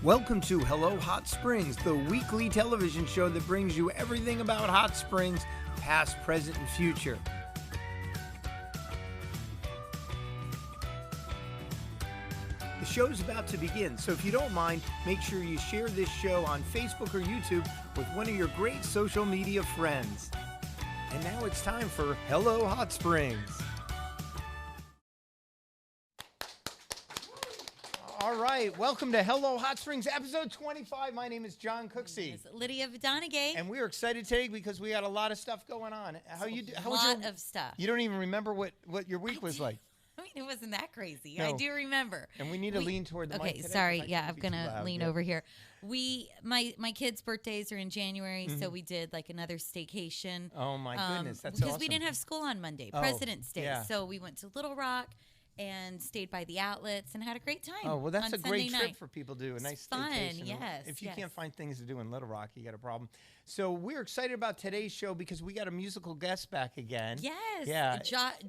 Welcome to Hello Hot Springs, the weekly television show that brings you everything about Hot Springs, past, present, and future. The show's about to begin, so if you don't mind, make sure you share this show on Facebook or YouTube with one of your great social media friends. And now it's time for Hello Hot Springs. All right, welcome to Hello Hot Springs, episode 25. My name is John Cooksey. It's Lydia Vidonagay. And we're excited today because we got a lot of stuff going on. How you? How was lot of stuff. You don't even remember what your week was like. I mean, it wasn't that crazy. No. I do remember. And we need to lean toward the mic Okay, today, sorry. 'cause I Yeah, can't I'm be going too to loud. lean Yeah. over here. My kids' birthdays are in January, so we did like another staycation. Oh, my goodness. That's because awesome. we didn't have school on Monday, Oh, President's Day. yeah. So we went to Little Rock and stayed by the outlets and had a great time. Oh, well, that's on a great Sunday trip night. for people to do. A nice fun, staycation. yes, If you yes. can't find things to do in Little Rock, you got a problem. So we're excited about today's show because we got a musical guest back again. Yes. Yeah.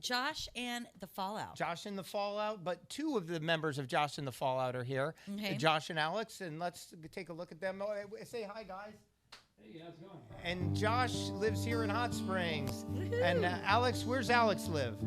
Josh and the Fallout. Josh and the Fallout, but two of the members of Josh and the Fallout are here. Okay. Josh and Alex, and let's take a look at them. Oh, say hi, guys. Hey, how's it going? And Josh lives here in Hot Springs. And Alex, where's Alex live?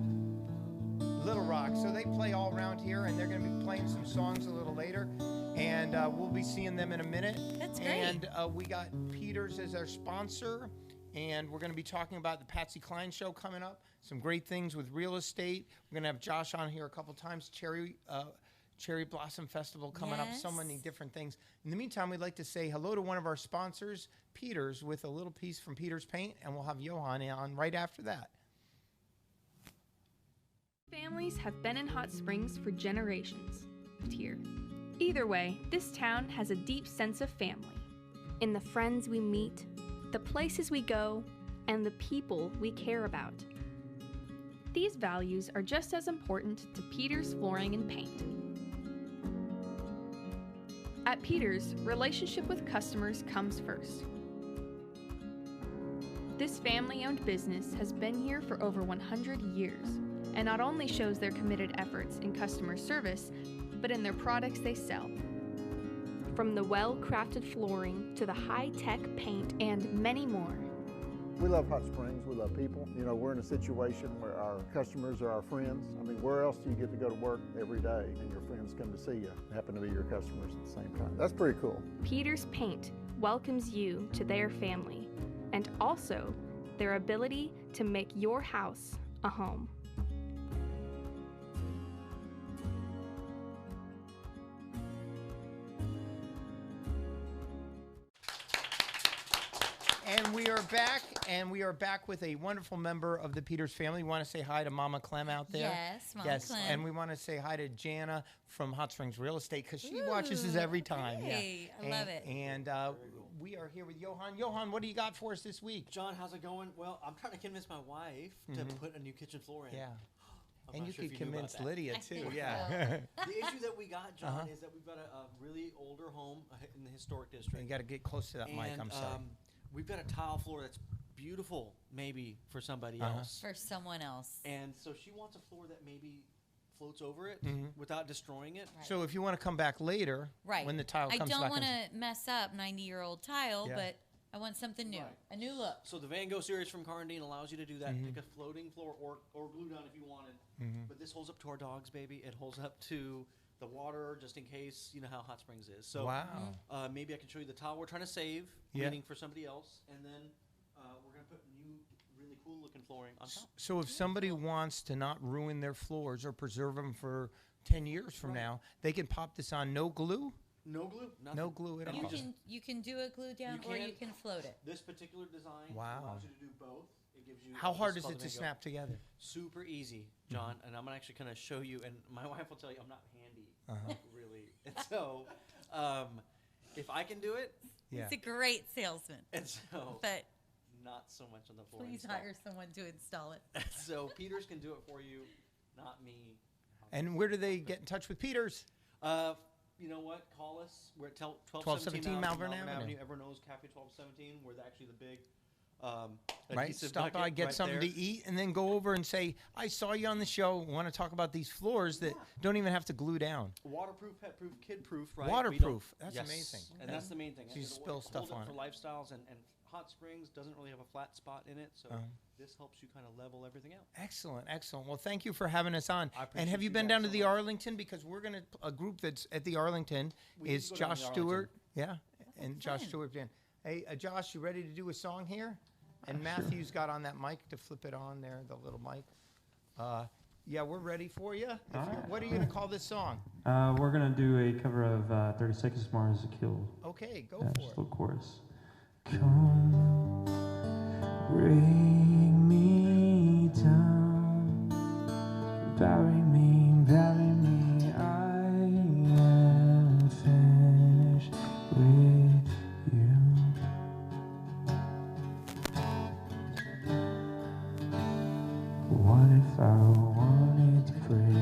Little Rock. So they play all around here, and they're going to be playing some songs a little later. And we'll be seeing them in a minute. That's great. And we got Peters as our sponsor. And we're going to be talking about the Patsy Cline show coming up. Some great things with real estate. We're going to have Josh on here a couple times. Cherry Blossom Festival coming up. So many Yes. different things. In the meantime, we'd like to say hello to one of our sponsors, Peters, with a little piece from Peters Paint. And we'll have Johan on right after that. Families have been in Hot Springs for generations. Here. Either way, this town has a deep sense of family. In the friends we meet, the places we go, and the people we care about. These values are just as important to Peters Flooring and Paint. At Peters, relationship with customers comes first. This family-owned business has been here for over 100 years, and not only shows their committed efforts in customer service, but in their products they sell. From the well-crafted flooring to the high-tech paint and many more. We love Hot Springs. We love people. You know, we're in a situation where our customers are our friends. I mean, where else do you get to go to work every day and your friends come to see you, happen to be your customers at the same time? That's pretty cool. Peters Paint welcomes you to their family and also their ability to make your house a home. And we are back with a wonderful member of the Peters family. We want to say hi to Mama Clem out there. Yes, Mama Clem. And we want to say hi to Jana from Hot Springs Real Estate because she watches us every time. Hey, I love it. And we are here with Johan. Johan, what do you got for us this week? John, how's it going? Well, I'm trying to convince my wife to put a new kitchen floor in. Yeah. I'm And not you sure could if knew about convince that. Lydia I too. think Yeah. The issue that we got, John, is that we've got a really older home in the historic district. You got to get close to that mic. I'm sorry. We've got a tile floor that's beautiful, maybe for somebody else. For someone else. And so she wants a floor that maybe floats over it without destroying it. Right. So if you want to come back later, Right. when the tile I comes don't back want in- to mess up 90-year-old tile, Yeah. but I want something new, Right. a new look. So the Van Gogh series from Carndine allows you to do that. Pick a floating floor or glue down if you wanted. But this holds up to our dogs, baby. It holds up to the water just in case, you know how Hot Springs is. So Wow. maybe I can show you the tile we're trying to save, Yeah. waiting for somebody else. And then we're going to put new, really cool looking flooring on top. So if somebody wants to not ruin their floors or preserve them for 10 years from now, they can pop this on no glue? No glue. Nothing. No glue at all. You can do a glue down or you can float it. This particular design Wow. allows you to do both. It gives you. How hard this is called it the to Van Gogh. snap together? Super easy, John. And I'm actually going to show you. And my wife will tell you I'm not handy, really. And so, if I can do it, Yeah. It's a great salesman, and so but not so much on the floor. please hire someone to install it. So Peters can do it for you, not me. And where do they get in touch with Peters? You know what? Call us. We're at 1217 1217 Malvern Avenue. Everyone knows Cafe 1217. We're actually the big Right, adhesive stop bucket by, get right something there. to eat, and then go over and say, "I saw you on the show. Want to talk about these floors that don't even have to glue down." Waterproof, pet-proof, kid-proof, right? Waterproof. That's Yes. amazing. And that's the main thing. So you It'll spill stuff hold up on for it. lifestyles, and Hot Springs doesn't really have a flat spot in it, so this helps you kind of level everything out. Excellent, excellent. Well, thank you for having us on. I And appreciate have you you been guys down to so the much. Arlington? Because we're gonna a group that's at the Arlington We need is to go down to Josh the Stewart. Arlington. Yeah, and Josh fun. Stewart. Hey, Josh, you ready to do a song here? And Matthew's got on that mic to flip it on there, the little mic. Yeah, we're ready for you. What are you gonna call this song? We're gonna do a cover of 30 Seconds to Mars Kill. Okay, go Just for a it. little chorus. Come, bring me down, bury me, I am finished with you. What if I wanted to pray?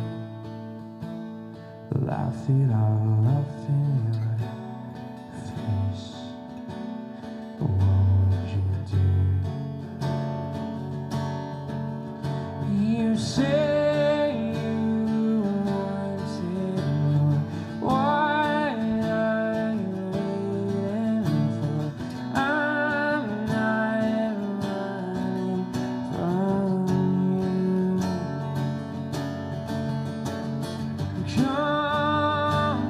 Laugh it all off in your face. What would you do? You say you wanted more. Why are you waiting for? I'm not running from you. Come,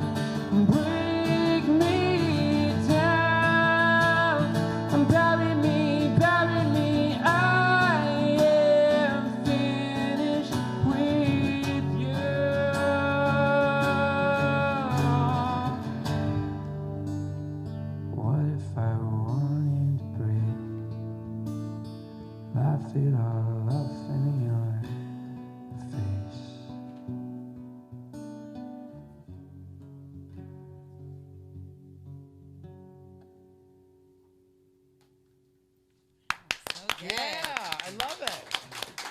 break me down, bury me, I am finished with you. What if I wanted to break, laugh it all off in your face? So good. Yeah, I love it.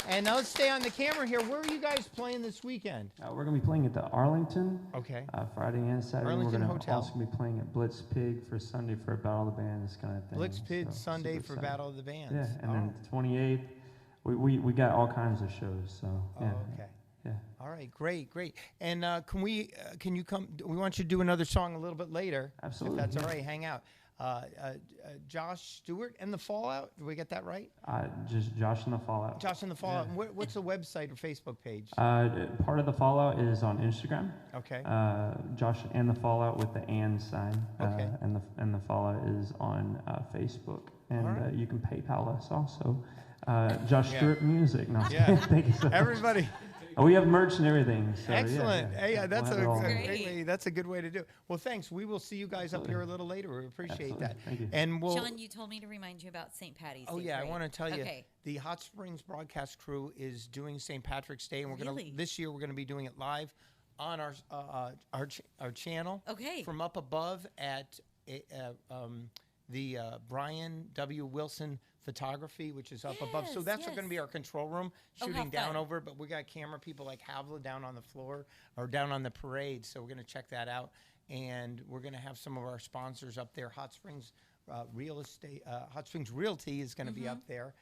And now let's stay on the camera here. Where are you guys playing this weekend? We're going to be playing at the Arlington Okay. Friday and Saturday. Arlington We're going to Hotel. also be playing at Blitz Pig for Sunday for a Battle of the Bands kind of thing. Blitz Pid So, Sunday super for excited. Battle of the Bands. Yeah, and Oh. then the 28th, we got all kinds of shows. So yeah, Oh, okay. yeah. All right, great, great. And can you come? We want you to do another song a little bit later. Absolutely, If that's all yeah. right, hang out. Josh Stewart and the Fallout. Did we get that right? Just Josh and the Fallout. Josh and the Fallout. And what's the website or Facebook page? Part of the Fallout is on Instagram. Okay. Josh and the Fallout with the and sign. Okay. And the Fallout is on Facebook, and right. you can PayPal us also. Josh Yeah. Stewart Music. No, Yeah. thank you so much. Everybody. We have merch and everything. So Excellent. Yeah, Hey, that's we'll a have it all. great Great. way. That's a good way to do it. Well, thanks. We will see you guys up here a little later. We appreciate Absolutely. that. Thank you. And we'll. John, you told me to remind you about St. Patty's Oh Day yeah, I parade. want to tell you Okay. the Hot Springs broadcast crew is doing St. Patrick's Day, and we're Really? gonna this year we're gonna be doing it live on our channel. Okay. From up above at the Brian W. Wilson Photography, which is up above. So Yes, that's yes. going to be our control room, Oh, how shooting down fun. over. But we got camera people like Havla down on the floor or down on the parade. So we're going to check that out, and we're going to have some of our sponsors up there. Hot Springs Real Estate, Hot Springs Realty is going to be up there.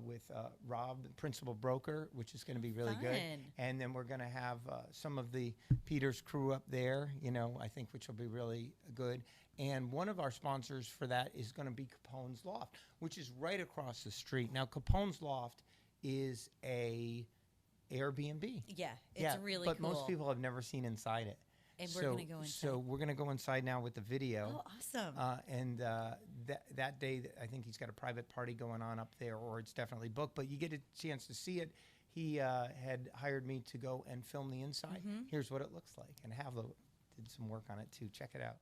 With Rob, the principal broker, which is going to be really good. Fun. And then we're going to have some of the Peters crew up there, I think, which will be really good. And one of our sponsors for that is going to be Capone's Loft, which is right across the street. Now, Capone's Loft is a Airbnb. Yeah, it's really but cool. most people have never seen inside it. And we're gonna go inside. So we're going to go inside now with the video. Oh, awesome. And that day, I think he's got a private party going on up there, or it's definitely booked. But you get a chance to see it. He had hired me to go and film the inside. Here's what it looks like. And Havlo did some work on it too. Check it out.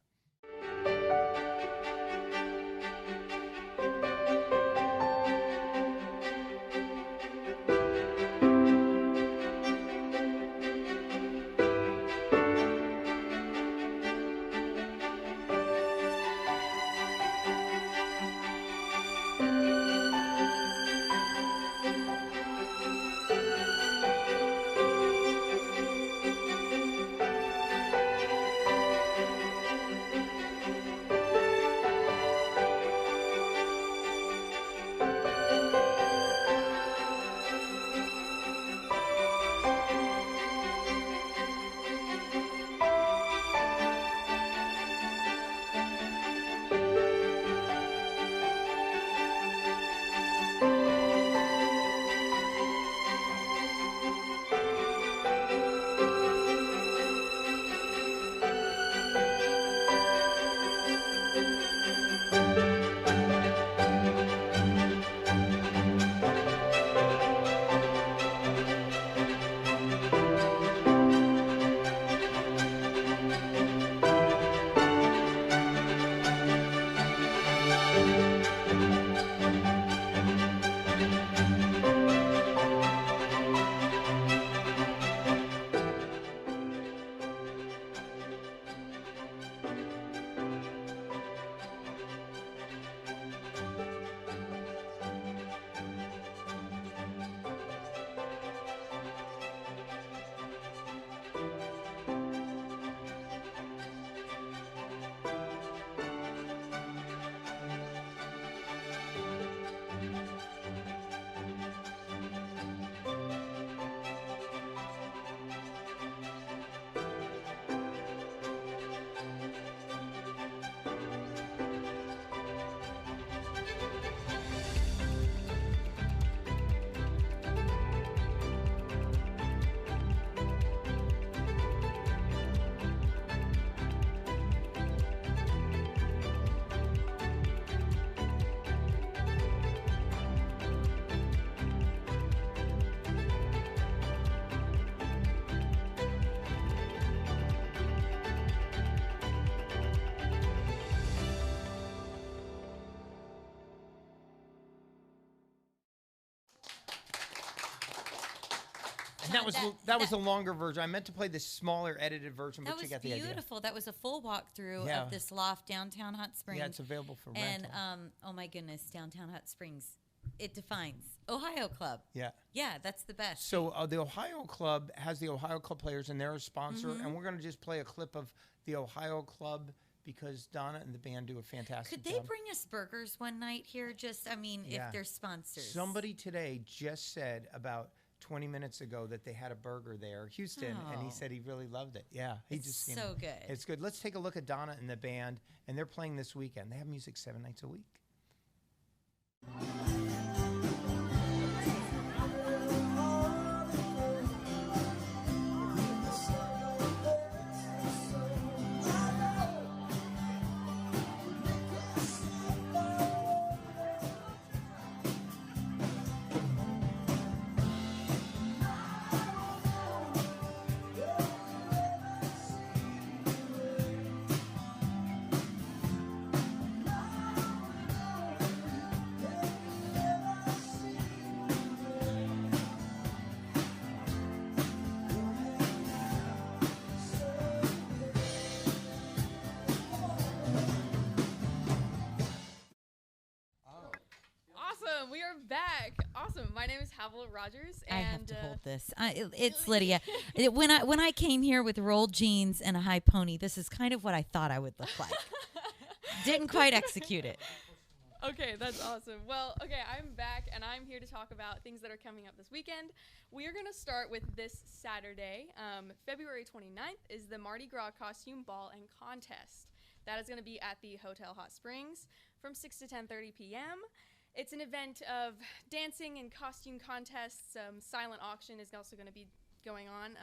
that was the longer version. I meant to play the smaller edited version, That but you was got the idea. beautiful. That was a full walkthrough Yeah. of this loft downtown Hot Springs. Yeah, it's available for and rental. oh my goodness, downtown Hot Springs. It defines Ohio Club. Yeah. Yeah, that's the best. So the Ohio Club has the Ohio Club players, and they're a sponsor. Mm-hmm. And we're going to just play a clip of the Ohio Club because Donna and the band do a fantastic Could they job. bring us burgers one night here? Just, I mean, Yeah. if they're sponsors. Somebody today just said about 20 minutes ago that they had a burger there, Houston, and he Oh. said he really loved it. Yeah, he It's just so good. It's good. Let's take a look at Donna and the band, and they're playing this weekend. They have music 7 nights a week. Awesome, we are back. Awesome. My name is Havilah Rogers, I have and to hold this. It's Lydia. When I came here with rolled jeans and a high pony, this is kind of what I thought I would look like. Didn't quite execute it. okay, that's awesome. Well, okay, I'm back, and I'm here to talk about things that are coming up this weekend. We are going to start with this Saturday. February 29th is the Mardi Gras Costume Ball and Contest. That is going to be at the Hotel Hot Springs from 6 to 10:30 p.m. It's an event of dancing and costume contests. Silent auction is also going to be going on.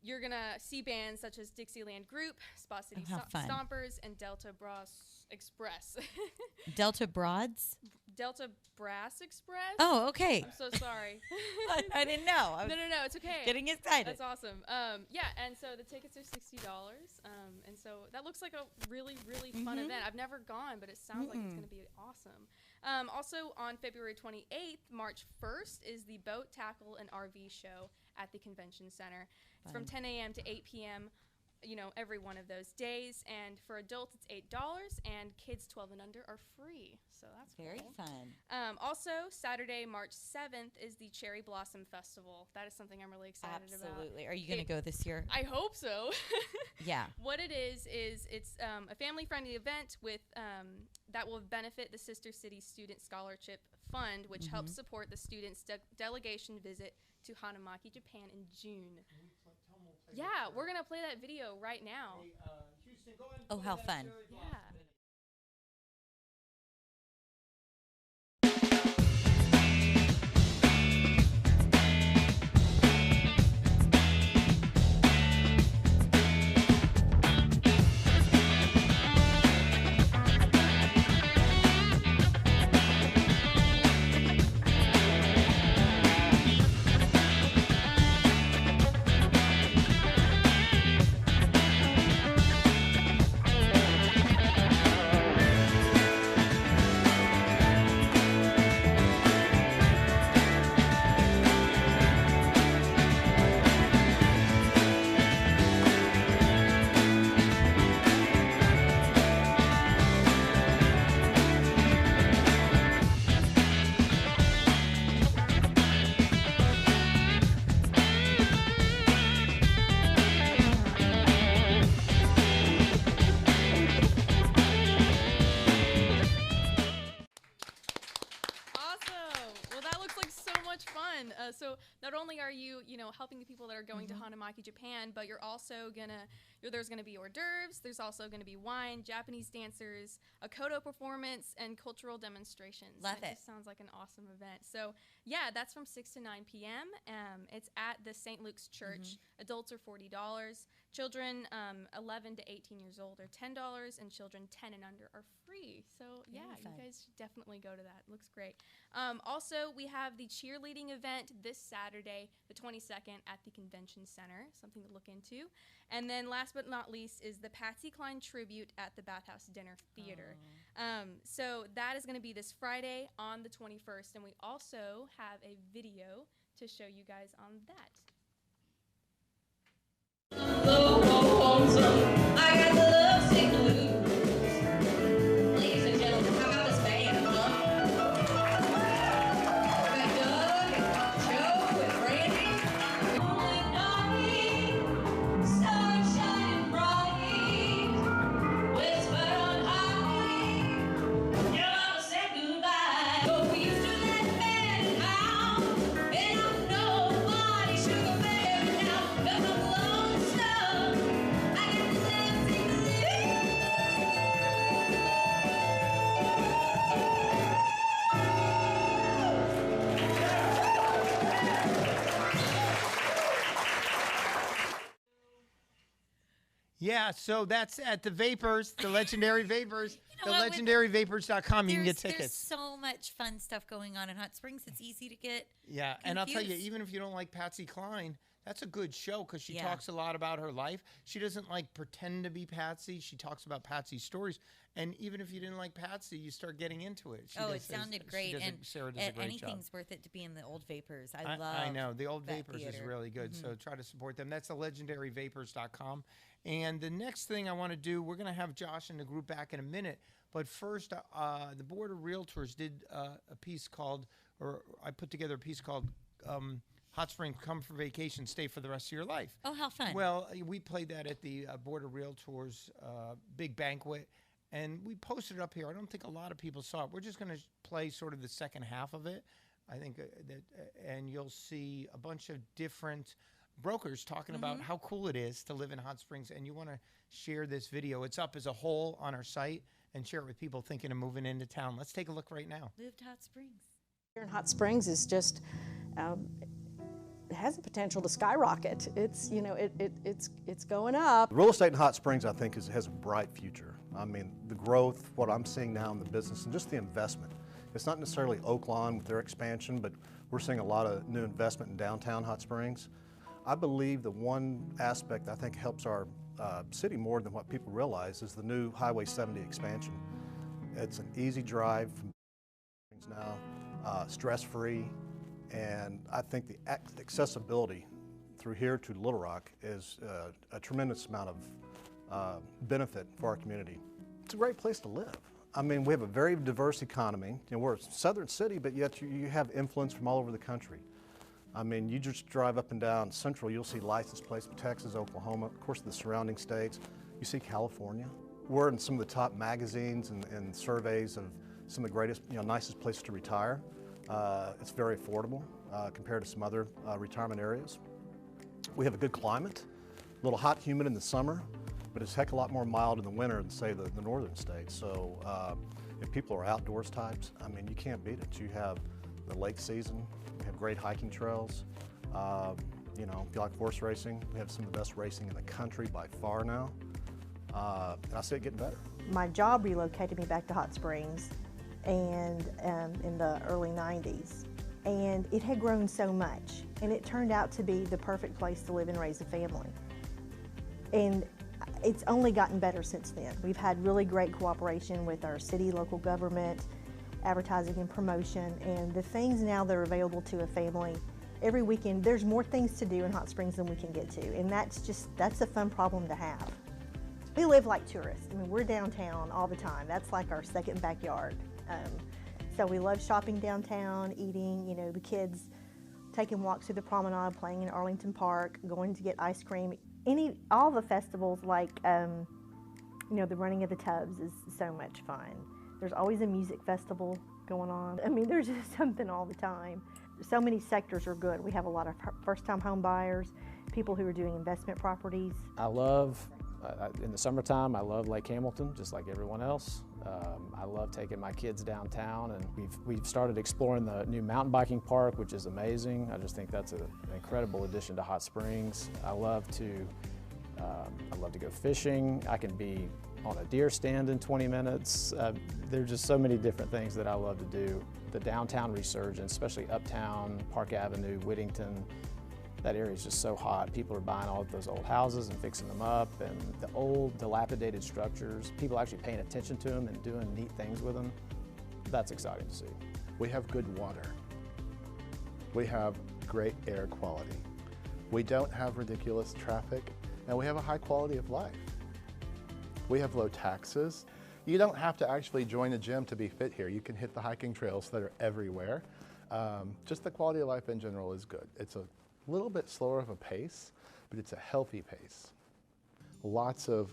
You're going to see bands such as Dixieland Group, Spot City how fun. Stompers, and Delta Brass Express. Delta Broads? Delta Brass Express? Oh, okay. I'm so sorry. I didn't know. I was No, it's okay. getting excited. That's awesome. Yeah, and so the tickets are $60. And so that looks like a really, really fun event. I've never gone, but it sounds like it's going to be awesome. Also on February 28th, March 1st, is the Boat, Tackle, and RV show at the Convention Center. It's from 10 a.m. to 8 p.m., every one of those days. And for adults, it's $8, and kids 12 and under are free. So that's Very cool. fun. Also, Saturday, March 7th, is the Cherry Blossom Festival. That is something I'm really excited about. Absolutely. Are you going to go this year? I hope so. Yeah. What it is it's a family-friendly event with that will benefit the Sister City Student Scholarship Fund, which helps support the students' delegation visit to Hanamaki, Japan in June. Yeah, we're going to play that video right now. Houston, go ahead and Oh, play how that fun. Cherry Yeah. Blossom. Awesome. Well, that looks like so much fun. So not only are you, helping the people that are going to Hanamaki, Japan, but you're also there's gonna be hors d'oeuvres. There's also gonna be wine, Japanese dancers, a koto performance, and cultural demonstrations. Love It it. just sounds like an awesome event. So yeah, that's from 6 to 9 p.m. It's at the St. Luke's Church. Adults are $40. Children 11 to 18 years old are $10, and children 10 and under are free. So yeah, fun. you guys should definitely go to that. It looks great. Also, we have the cheerleading event this Saturday, the 22nd, at the Convention Center. Something to look into. And then last but not least is the Patsy Cline tribute at the Bathhouse Dinner Theater. So that is going to be this Friday on the 21st, and we also have a video to show you guys on that. lonesome. I got the lovesick blues. Ladies and gentlemen, how about this band, huh? We got Doug and Joe and Randy. Rolling night, stars shining bright. Whisper on high, your mama said goodbye. But we used to let men out, and I'm nobody sugar baby now. 'Cause I'm lonesome. I got the lovesick blues. Yeah, so that's at the Vapors, the legendary Vapors, know what, with- thelegendaryvapors.com. You can get There's tickets. so much fun stuff going on in Hot Springs. It's easy to get. Yeah, and I'll tell you, confused. even if you don't like Patsy Cline, that's a good show because she Yeah. talks a lot about her life. She doesn't like pretend to be Patsy. She talks about Patsy's stories. And even if you didn't like Patsy, you start getting into it. She Oh, does- it sounded she great, does a- and Sarah does a great anything's job. worth it to be in the old Vapors. I love. I know the old that Vapors is theater. Mm-hmm. really good, so try to support them. That's the legendaryvapors.com. And the next thing I want to do, we're going to have Josh and the group back in a minute. But first, the Board of Realtors did a piece called, or I put together a piece called Hot Springs, Come for Vacation, Stay for the Rest of Your Life. Oh, how fun! Well, we played that at the Board of Realtors big banquet, and we posted it up here. I don't think a lot of people saw it. We're just going to play sort of the second half of it. I think and you'll see a bunch of different brokers talking about how cool it is to live in Hot Springs, and you want to share this video. It's up as a whole on our site, and share it with people thinking of moving into town. Let's take a look right now. Lived Hot Springs. Here in Hot Springs is just it has the potential to skyrocket. It's it's going up. Real estate in Hot Springs, I think, has a bright future. I mean, the growth, what I'm seeing now in the business, and just the investment. It's not necessarily Oaklawn with their expansion, but we're seeing a lot of new investment in downtown Hot Springs. I believe the one aspect that I think helps our city more than what people realize is the new Highway 70 expansion. It's an easy drive from Springs now, stress-free, and I think the accessibility through here to Little Rock is a tremendous amount of benefit for our community. It's a great place to live. I mean, we have a very diverse economy. You know, we're a southern city, but yet you have influence from all over the country. I mean, you just drive up and down Central, you'll see license plates from Texas, Oklahoma, of course the surrounding states. You see California. We're in some of the top magazines and surveys of some of the greatest, nicest places to retire. It's very affordable compared to some other retirement areas. We have a good climate, a little hot, humid in the summer, but it's a heck of a lot more mild in the winter than, say, the northern states. So if people are outdoors types, I mean, you can't beat it. You have the lake season, we have great hiking trails. If you like horse racing, we have some of the best racing in the country by far now. And I see it getting better. My job relocated me back to Hot Springs, and in the early 90s. And it had grown so much, and it turned out to be the perfect place to live and raise a family. And it's only gotten better since then. We've had really great cooperation with our city, local government, advertising and promotion, and the things now that are available to a family every weekend. There's more things to do in Hot Springs than we can get to, and that's a fun problem to have. We live like tourists. I mean, we're downtown all the time. That's like our second backyard. So we love shopping downtown, eating, the kids taking walks through the promenade, playing in Arlington Park, going to get ice cream. All the festivals like, the running of the tubs is so much fun. There's always a music festival going on. I mean, there's just something all the time. So many sectors are good. We have a lot of first-time home buyers, people who are doing investment properties. I love, in the summertime, I love Lake Hamilton, just like everyone else. I love taking my kids downtown, and we've started exploring the new mountain biking park, which is amazing. I just think that's an incredible addition to Hot Springs. I love to go fishing. I can be on a deer stand in 20 minutes. There's just so many different things that I love to do. The downtown resurgence, especially Uptown, Park Avenue, Whittington, that area is just so hot. People are buying all of those old houses and fixing them up, and the old dilapidated structures, people actually paying attention to them and doing neat things with them. That's exciting to see. We have good water. We have great air quality. We don't have ridiculous traffic, and we have a high quality of life. We have low taxes. You don't have to actually join a gym to be fit here. You can hit the hiking trails that are everywhere. Just the quality of life in general is good. It's a little bit slower of a pace, but it's a healthy pace. Lots of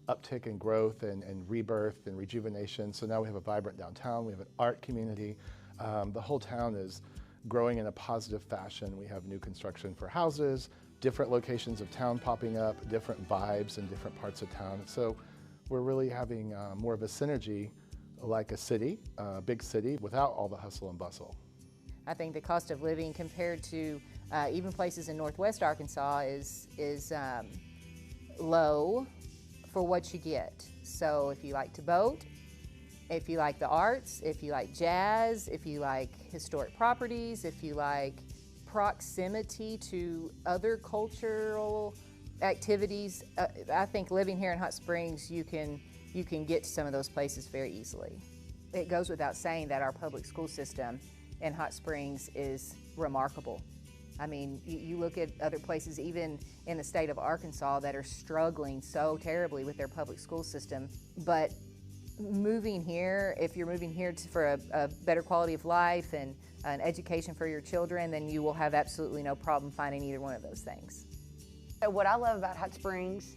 uptick in growth and rebirth and rejuvenation. So now we have a vibrant downtown, we have an art community. The whole town is growing in a positive fashion. We have new construction for houses, different locations of town popping up, different vibes in different parts of town. So we're really having more of a synergy like a city, a big city, without all the hustle and bustle. I think the cost of living compared to even places in Northwest Arkansas is low for what you get. So if you like to boat, if you like the arts, if you like jazz, if you like historic properties, if you like proximity to other cultural activities, I think living here in Hot Springs, you can get to some of those places very easily. It goes without saying that our public school system in Hot Springs is remarkable. I mean, you look at other places, even in the state of Arkansas, that are struggling so terribly with their public school system. But moving here, if you're moving here for a better quality of life and an education for your children, then you will have absolutely no problem finding either one of those things. What I love about Hot Springs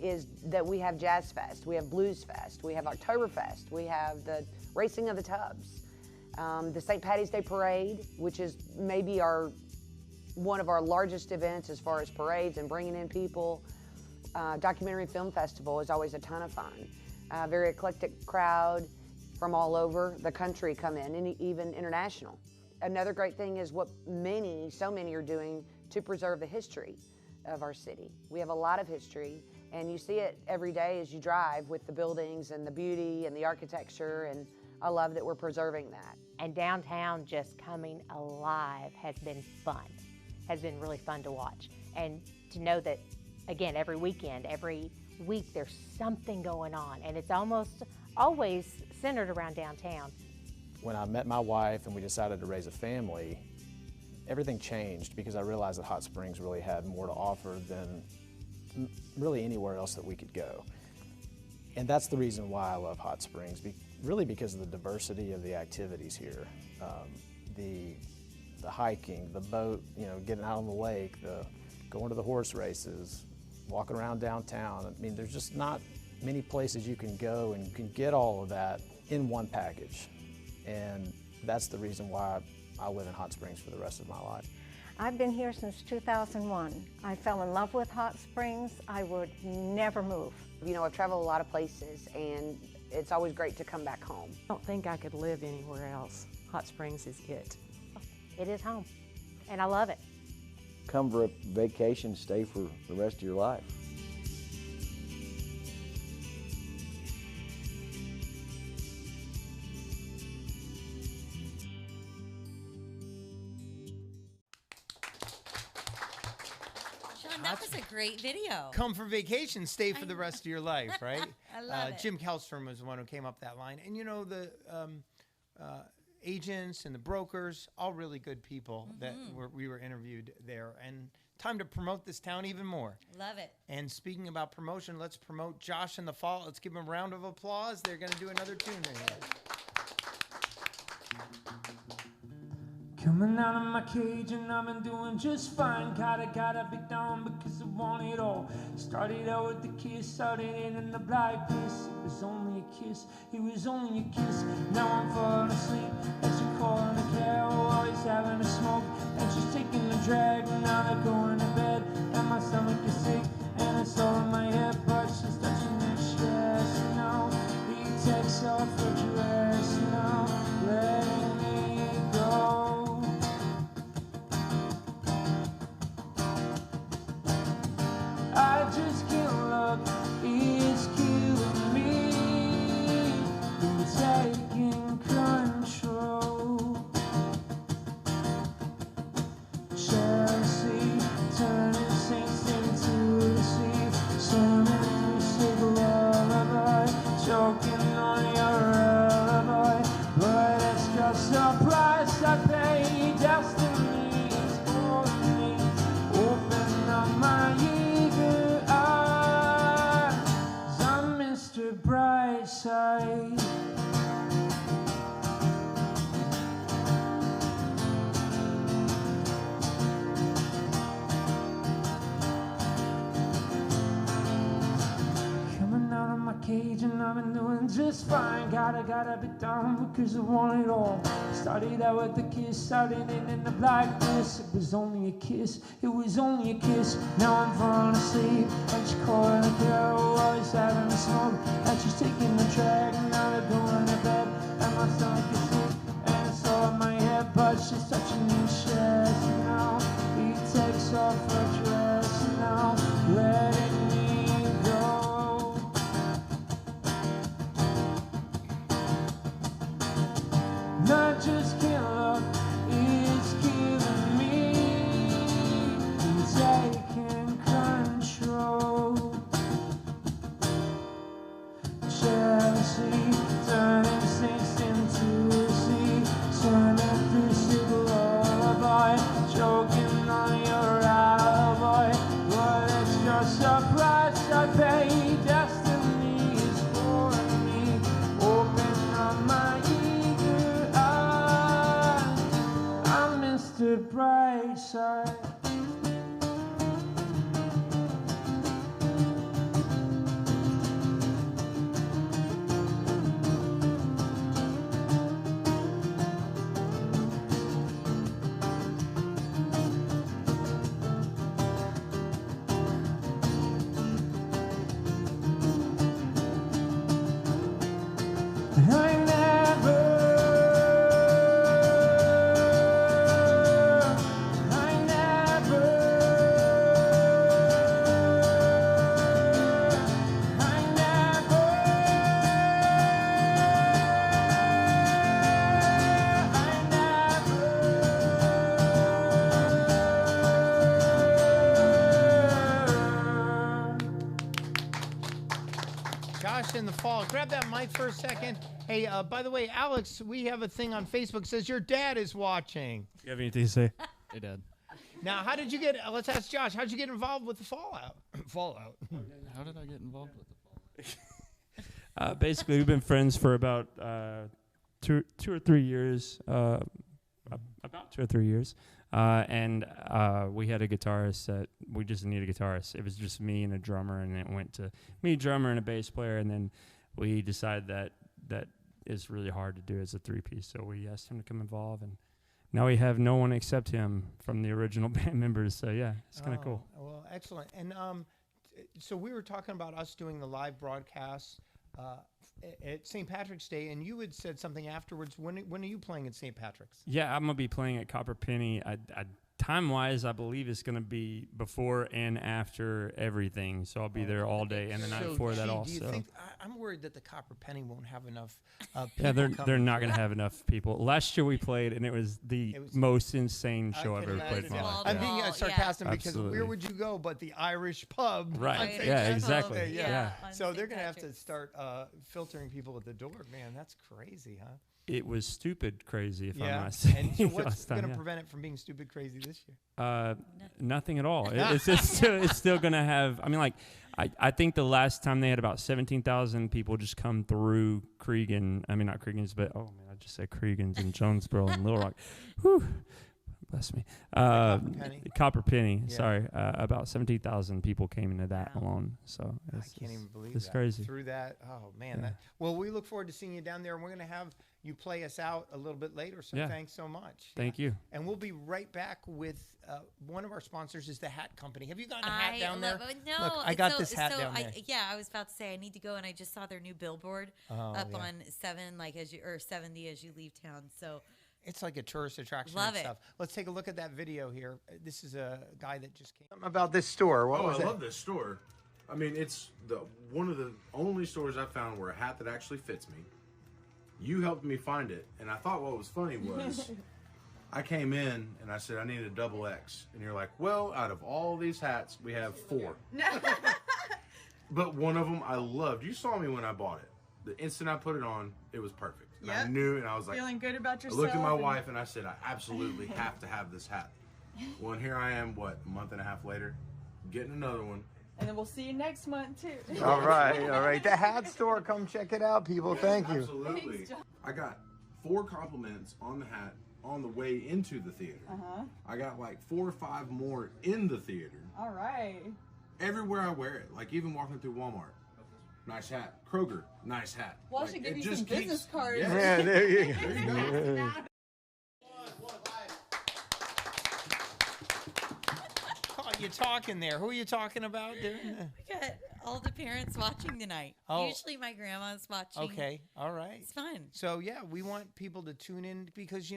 is that we have Jazz Fest, we have Blues Fest, we have Oktoberfest, we have the Racing of the Tubs, the St. Patty's Day Parade, which is maybe one of our largest events as far as parades and bringing in people. Documentary Film Festival is always a ton of fun. Very eclectic crowd from all over the country come in, and even international. Another great thing is what so many are doing to preserve the history of our city. We have a lot of history, and you see it every day as you drive with the buildings and the beauty and the architecture, and I love that we're preserving that. And downtown just coming alive has been fun, has been really fun to watch. And to know that, again, every weekend, every week, there's something going on, and it's almost always centered around downtown. When I met my wife and we decided to raise a family, everything changed because I realized that Hot Springs really had more to offer than really anywhere else that we could go. And that's the reason why I love Hot Springs, really because of the diversity of the activities here. The hiking, the boat, getting out on the lake, going to the horse races, walking around downtown. I mean, there's just not many places you can go and you can get all of that in one package. And that's the reason why I live in Hot Springs for the rest of my life. I've been here since 2001. I fell in love with Hot Springs. I would never move. I've traveled a lot of places, and it's always great to come back home. I don't think I could live anywhere else. Hot Springs is it. It is home, and I love it. Come for a vacation, stay for the rest of your life. That was a great video. Come for vacation, stay for the rest of your life, right? I love it. Jim Kellstrom was the one who came up that line. And the agents and the brokers, all really good people that we were interviewed there. And time to promote this town even more. Love it. And speaking about promotion, let's promote Josh and the Fall. Let's give them a round of applause. They're going to do another tune right here. Coming out of my cage and I've been doing just fine. Gotta be down because I want it all. Started out with the kiss, started in the black place. It was only a kiss, it was only a kiss. Now I'm falling asleep as you call in the cab. Always having a smoke and she's taking the drag. Now they're going to bed and my stomach is sick and it's all in my head, but she's touching my chest now. The text off her dress now, letting me go. I just can't look, it's killing me. You're taking control. Chelsea turning saints into the sea. side. Coming out of my cage and I've been doing just fine. Gotta be down because I want it all. Started out with a kiss, started in the blackness. It was only a kiss, it was only a kiss. Now I'm falling asleep and she's calling a girl, always having a smoke. And she's taking the track, now they're going to bed. And my stomach is sick and it's all in my head. But she's touching me chest now. He takes off her dress now, letting me go. Not just killer, it's killing me. Taking control. Jealousy, turning snakes into a sea. Turning physical lullaby, choking on your alibi. But it's just a price I pay. Destiny is for me. Open up my eager eyes. I'm Mr. Brightside. Josh in the fall. Grab that mic for a second. Hey, by the way, Alex, we have a thing on Facebook that says your dad is watching. You have anything to say? Hey, Dad. Now, how did you get, let's ask Josh, how did you get involved with the Fallout? Fallout. How did I get involved with the Fallout? Basically, we've been friends for about 2 or 3 years. About 2 or 3 years. And we had a guitarist that we just needed a guitarist. It was just me and a drummer, and it went to me, drummer, and a bass player. And then we decided that is really hard to do as a 3-piece. So we asked him to come involved, and now we have no one except him from the original band members. So yeah, it's kind of cool. Well, excellent. And so we were talking about us doing the live broadcast at St. Patrick's Day, and you had said something afterwards. When are you playing at St. Patrick's? Yeah, I'm gonna be playing at Copper Penny. Time-wise, I believe it's gonna be before and after everything. So I'll be there all day, and the night before that also. Do you think, I'm worried that the Copper Penny won't have enough people. Yeah, they're not gonna have enough people. Last year we played, and it was the most insane show I've ever played in my life. I'm being sarcastic because where would you go but the Irish pub? Right. Yeah, exactly. Yeah. So they're gonna have to start filtering people at the door. Man, that's crazy, huh? It was stupid crazy, if I'm not saying. And so what's going to prevent it from being stupid crazy this year? Nothing at all. It's still going to have, I mean, like, I think the last time they had about 17,000 people just come through Cregan. I mean, not Cregan's, but, oh, man, I just said Cregan's in Jonesboro and Little Rock. Whew. Bless me. Copper Penny. Yeah. Sorry. About 17,000 people came into that alone. So I can't even believe it's that. crazy. Through that, oh man. Yeah. Well, we look forward to seeing you down there, and we're going to have you play us out a little bit later. So Yeah. thanks so much. Thank you. And we'll be right back with one of our sponsors is the Hat Company. Have you gotten a hat down there? No, Look, I got this hat down there. Yeah, I was about to say I need to go, and I just saw their new billboard up on 70 as you leave town. So. It's like a tourist attraction Love and it. stuff. Let's take a look at that video here. This is a guy that just came. Something about this store. What was I it? love this store. I mean, it's one of the only stores I found where a hat that actually fits me. You helped me find it, and I thought what was funny was I came in and I said I needed a double X, and you're like, well, out of all these hats, we have 4. But one of them I loved. You saw me when I bought it. The instant I put it on, it was perfect. And I Yep. knew, and I was like, Feeling good about I looked at my yourself wife and I said, I absolutely have to have this hat. Well, and here I am, a month and a half later, getting another one. And then we'll see you next month too. All right. The hat store, come check it out, people. Thank you. Absolutely. Thanks, John. I got 4 compliments on the hat on the way into the theater. I got like 4 or 5 more in the theater. All right. Everywhere I wear it, like even walking through Walmart. Nice hat. Kroger, nice hat. Well, I Like, should give it you just some business keeps- cards. Yeah, there you There you go. Oh, you're talking there. Who are you talking about? We got all the parents watching tonight. Oh. Usually my grandma's watching. Okay, all right. It's fun. So yeah, we want people to tune in because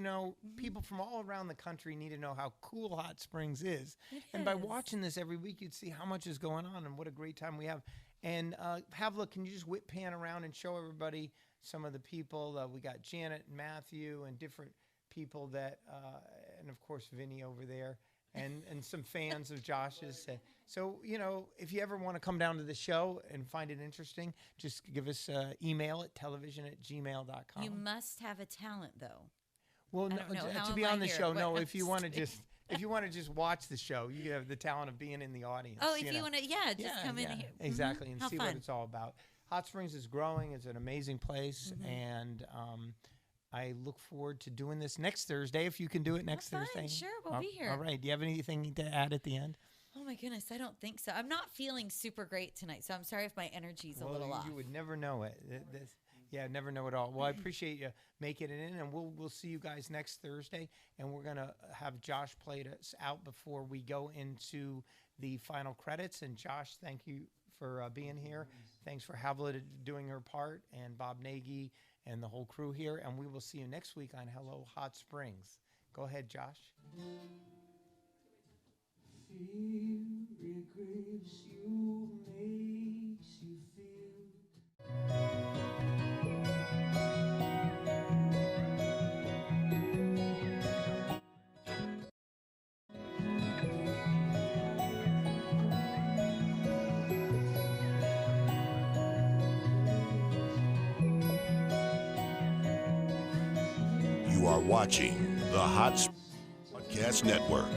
people from all around the country need to know how cool Hot Springs is. And by watching this every week, you'd see how much is going on and what a great time we have. And Havla, can you just whip pan around and show everybody some of the people? We got Janet and Matthew and different people that, and of course Vinny over there. And some fans of Josh's. So, if you ever want to come down to the show and find it interesting, just give us an email at television@gmail.com. You must have a talent, though. Well, I don't know. How to am be I on the here? show, What- no, I'm if you want to just- just watch the show, you have the talent of being in the audience. Oh, if you want to, just come in here. Exactly, and How see fun. what it's all about. Hot Springs is growing. It's an amazing place, and I look forward to doing this next Thursday, if you can do it next Thursday. Sure, we'll be here. All right. Do you have anything to add at the end? Oh my goodness, I don't think so. I'm not feeling super great tonight, so I'm sorry if my energy's a little off. You would never know it. Never know it all. Well, I appreciate you making it in, and we'll see you guys next Thursday, and we're going to have Josh play us out before we go into the final credits. And Josh, thank you for being here. Thanks for Havla doing her part, and Bob Nagy and the whole crew here, and we will see you next week on Hello Hot Springs. Go ahead, Josh. Fear it grips you, makes you feel. You are watching the Hot Springs Podcast Network.